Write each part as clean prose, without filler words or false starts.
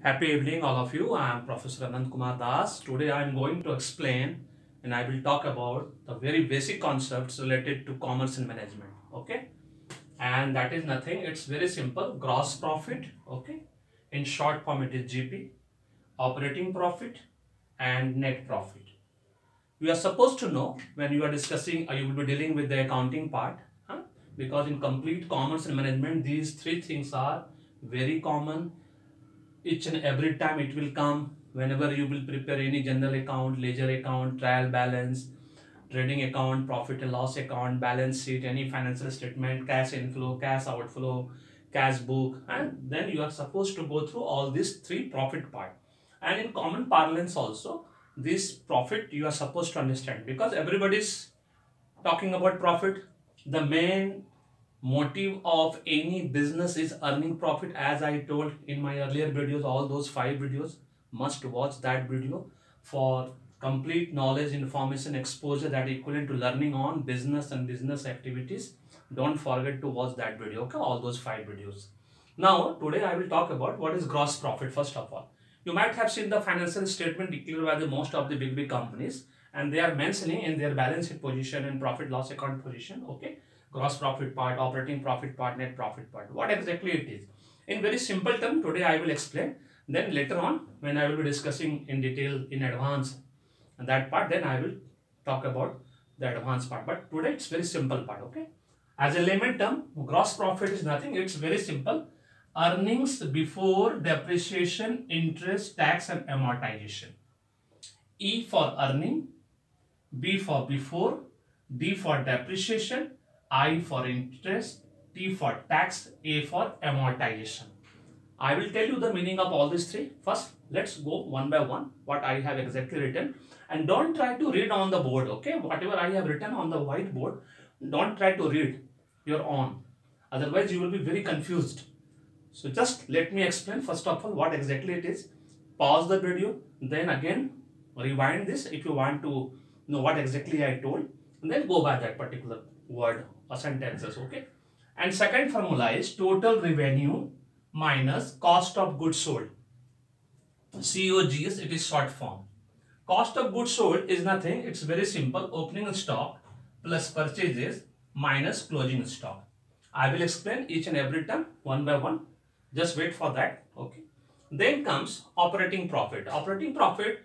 Happy evening, all of you. I am Professor Anand Kumar Das. Today I am going to explain and I will talk about the very basic concepts related to commerce and management. Okay, and that is nothing, it's very simple. Gross profit, okay, in short form it is GP, operating profit, and net profit. You are supposed to know when you are discussing or you will be dealing with the accounting part, huh? Because in complete commerce and management, these three things are very common. Each and every time it will come whenever you will prepare any general account, ledger account, trial balance, trading account, profit and loss account, balance sheet, any financial statement, cash inflow, cash outflow, cash book, and then you are supposed to go through all these three profit part. And in common parlance also, this profit you are supposed to understand, because everybody is talking about profit. The main motive of any business is earning profit. As I told in my earlier videos, all those 5 videos, must watch that video for complete knowledge, information, exposure that equivalent to learning on business and business activities. Don't forget to watch that video, okay, all those 5 videos. Now today I will talk about what is gross profit. First of all, you might have seen the financial statement declared by the most of the big companies, and they are mentioning in their balance sheet position and profit loss account position, okay, gross profit part, operating profit part, net profit part, what exactly it is. In very simple term, today I will explain. Then later on, when I will be discussing in detail in advance that part, then I will talk about the advanced part. But today it's very simple part, okay. As a layman term, gross profit is nothing, it's very simple. Earnings before depreciation, interest, tax and amortization. E for earning, B for before, D for depreciation, I for interest, T for tax, A for amortization. I will tell you the meaning of all these three. First, let's go one by one what I have exactly written, and don't try to read on the board, okay. Whatever I have written on the whiteboard, don't try to read your own, otherwise you will be very confused. So just let me explain first of all what exactly it is. Pause the video, then again rewind this if you want to know what exactly I told, and then go by that particular word or sentences, okay. And second formula is total revenue minus cost of goods sold. COGS, it is short form. Cost of goods sold is nothing, it's very simple. Opening stock plus purchases minus closing stock. I will explain each and every term one by one. Just wait for that, okay. Then comes operating profit. Operating profit,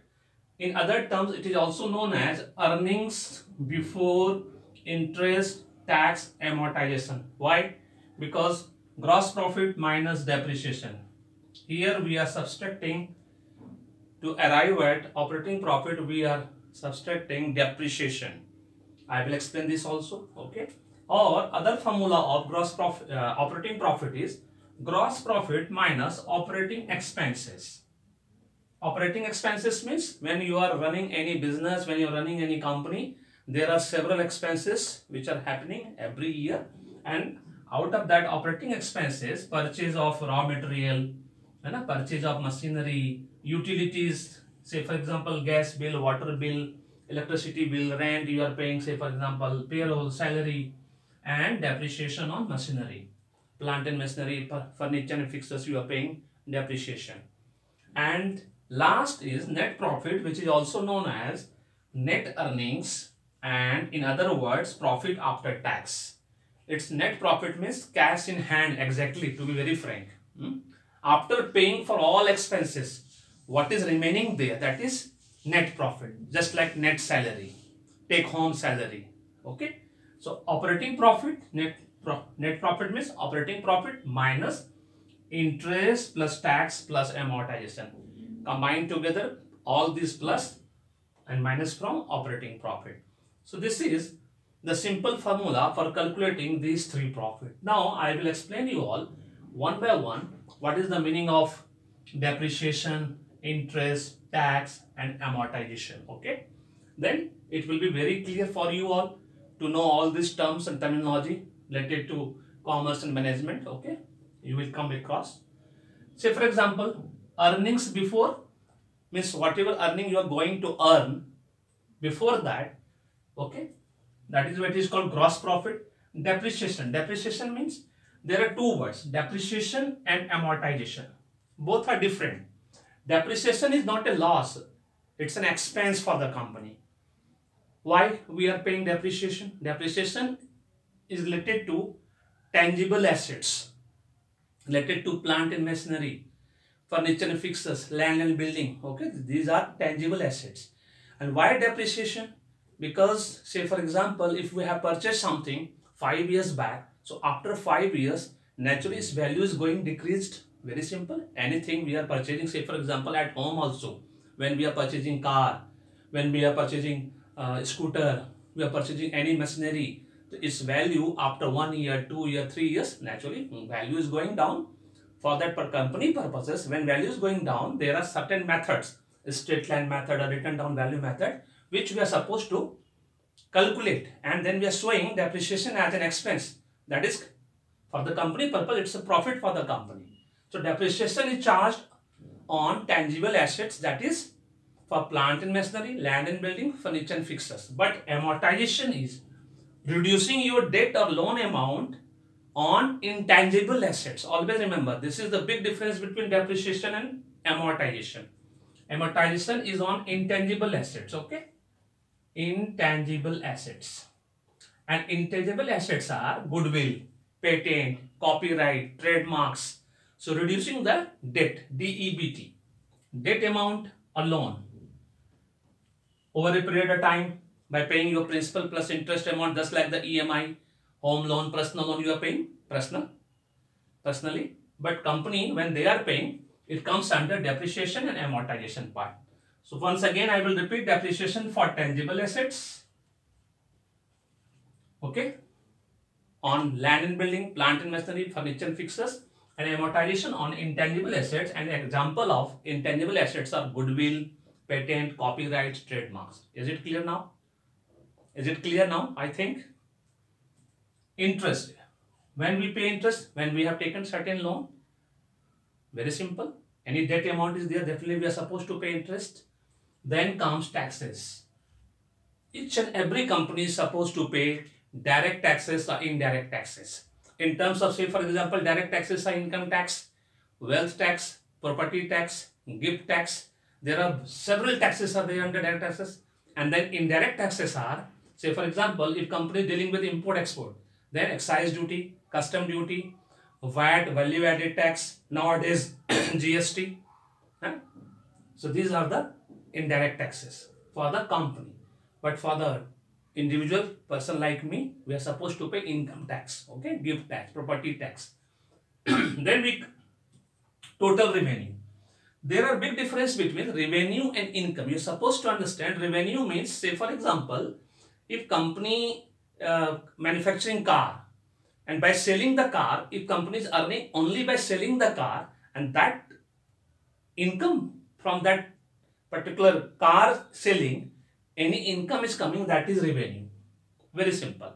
in other terms, it is also known as earnings before interest, tax, amortization. Why? Because gross profit minus depreciation. Here we are subtracting, to arrive at operating profit we are subtracting depreciation. I will explain this also, okay. Or other formula of gross profit, operating profit is gross profit minus operating expenses. Operating expenses means when you are running any business, when you are running any company, there are several expenses which are happening every year, and out of that operating expenses, purchase of raw material, and purchase of machinery, utilities, say for example gas bill, water bill, electricity bill, rent you are paying, say for example payroll, salary, and depreciation on machinery, plant and machinery, furniture and fixtures you are paying depreciation. And last is net profit, which is also known as net earnings, and in other words profit after tax. Its net profit means cash in hand, exactly, to be very frank. After paying for all expenses, what is remaining there, that is net profit, just like net salary, take home salary, okay. So operating profit, net profit means operating profit minus interest plus tax plus amortization. Combined together all these plus and minus from operating profit. So this is the simple formula for calculating these three profit. Now I will explain you all one by one what is the meaning of depreciation, interest, tax and amortization, okay. Then it will be very clear for you all to know all these terms and terminology related to commerce and management, okay. You will come across. Say for example, earnings before means whatever earning you are going to earn before that, okay, that is what is called gross profit. Depreciation means there are two words, depreciation and amortization. Both are different. Depreciation is not a loss, it's an expense for the company. Why we are paying depreciation? Depreciation is related to tangible assets, related to plant and machinery, furniture and fixtures, land and building. Okay, these are tangible assets. And why depreciation? Because say for example, if we have purchased something 5 years back, so after 5 years, naturally its value is going decreased. Very simple. Anything we are purchasing, say for example at home also, when we are purchasing car, when we are purchasing scooter, we are purchasing any machinery, its value after 1 year, 2 year, 3 years, naturally value is going down. For that per company purposes, when value is going down, there are certain methods, straight line method or written down value method, which we are supposed to calculate, and then we are showing depreciation as an expense. That is, for the company purpose, it's a profit for the company. So depreciation is charged on tangible assets, that is for plant and machinery, land and building, furniture and fixtures. But amortization is reducing your debt or loan amount on intangible assets. Always remember, this is the big difference between depreciation and amortization. Amortization is on intangible assets, okay? Intangible assets. And intangible assets are goodwill, patent, copyright, trademarks. So reducing the debt, DEBT, debt amount or loan over a period of time by paying your principal plus interest amount, just like the EMI, home loan, personal loan, you are paying personally. But company, when they are paying, it comes under depreciation and amortization part. So once again, I will repeat: depreciation for tangible assets, okay, on land and building, plant and machinery, furniture and fixtures, and amortization on intangible assets. And example of intangible assets are goodwill, patent, copyrights, trademarks. Is it clear now? Is it clear now? I think. Interest. When we pay interest, when we have taken certain loan, very simple. Any debt amount is there, definitely we are supposed to pay interest. Then comes taxes. Each and every company is supposed to pay direct taxes or indirect taxes. In terms of, say for example, direct taxes are income tax, wealth tax, property tax, gift tax. There are several taxes are there under direct taxes. And then indirect taxes are, say for example, if company is dealing with import export, then excise duty, custom duty, VAT, value added tax, nowadays GST. So these are the indirect taxes for the company. But for the individual person like me, we are supposed to pay income tax, okay, gift tax, property tax. Then we total revenue. There are big difference between revenue and income. You're supposed to understand revenue means, say for example, if company manufacturing car, and by selling the car, if company is earning only by selling the car, and that income from that particular car selling, any income is coming, that is revenue. Very simple.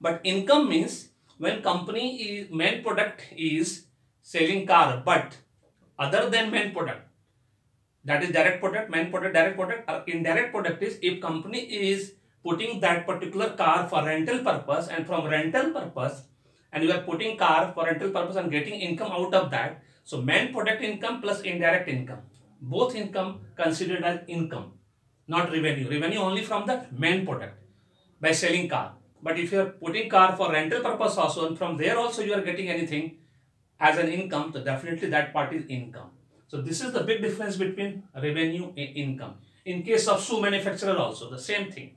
But income means when company is, main product is selling car, but other than main product, that is direct product, main product, direct product. Or indirect product is if company is putting that particular car for rental purpose, and from rental purpose, and you are putting car for rental purpose and getting income out of that. So main product income plus indirect income, both income considered as income, not revenue. Revenue only from the main product by selling car. But if you are putting car for rental purpose also, and from there also you are getting anything as an income, so definitely that part is income. So this is the big difference between revenue and income. In case of shoe manufacturer also, the same thing.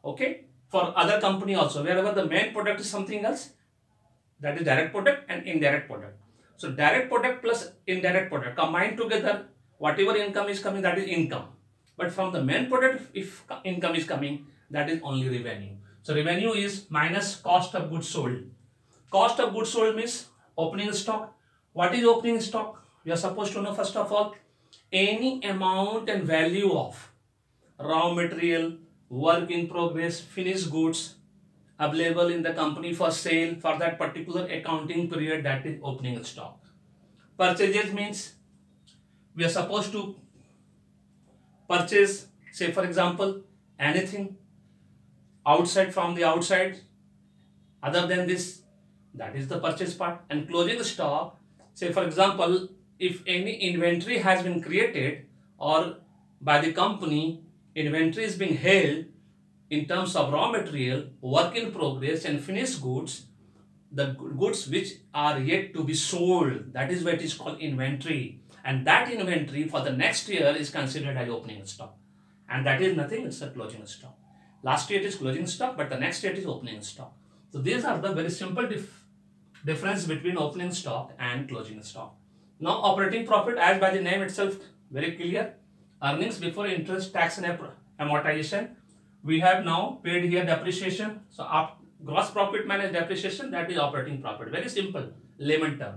Okay. For other company also, wherever the main product is something else, that is direct product and indirect product. So direct product plus indirect product combined together, whatever income is coming, that is income. But from the main product, if income is coming, that is only revenue. So revenue is minus cost of goods sold. Cost of goods sold means opening stock. What is opening stock? We are supposed to know first of all, any amount and value of raw material, work in progress, finished goods available in the company for sale for that particular accounting period, that is opening stock. Purchases means we are supposed to purchase, say for example, anything outside, from the outside, other than this, that is the purchase part. And closing stock, say for example, if any inventory has been created or by the company, inventory is being held in terms of raw material, work in progress and finished goods, the goods which are yet to be sold, that is what is called inventory. And that inventory for the next year is considered as opening stock. And that is nothing, it's a closing stock. Last year it is closing stock, but the next year it is opening stock. So these are the very simple difference between opening stock and closing stock. Now operating profit, as by the name itself, very clear. Earnings before interest, tax and amortization. We have now paid here depreciation. So gross profit minus depreciation, that is operating profit. Very simple, layman term.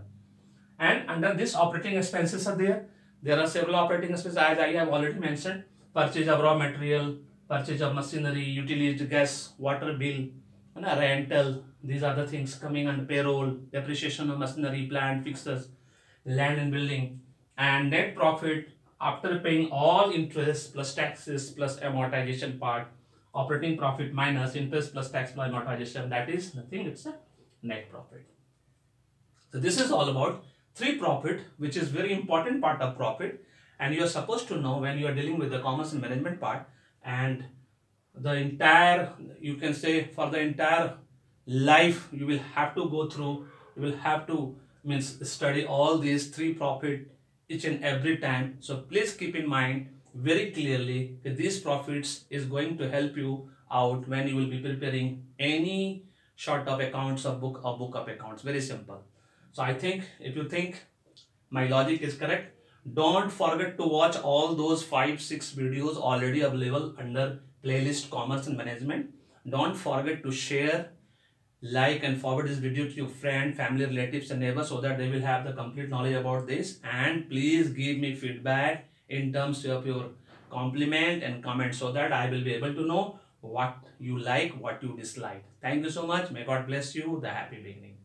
And under this operating expenses are there. There are several operating expenses as I have already mentioned. Purchase of raw material, purchase of machinery, utility, gas, water bill, rental. These are the things coming under payroll, depreciation of machinery, plant, fixtures, land and building. And net profit after paying all interest plus taxes plus amortization part, operating profit minus interest plus tax plus amortization, that is nothing, it's a net profit. So this is all about three profit, which is very important part of profit, and you are supposed to know when you are dealing with the commerce and management part. And the entire, you can say for the entire life, you will have to go through, you will have to study all these three profit each and every time. So please keep in mind very clearly that these profits is going to help you out when you will be preparing any sort of accounts or book of accounts. Very simple. So I think if you think my logic is correct, don't forget to watch all those 5-6 videos already available under playlist commerce and management. Don't forget to share, like and forward this video to your friend, family, relatives and neighbors so that they will have the complete knowledge about this. And please give me feedback in terms of your compliment and comment so that I will be able to know what you like, what you dislike. Thank you so much. May God bless you. The happy beginning.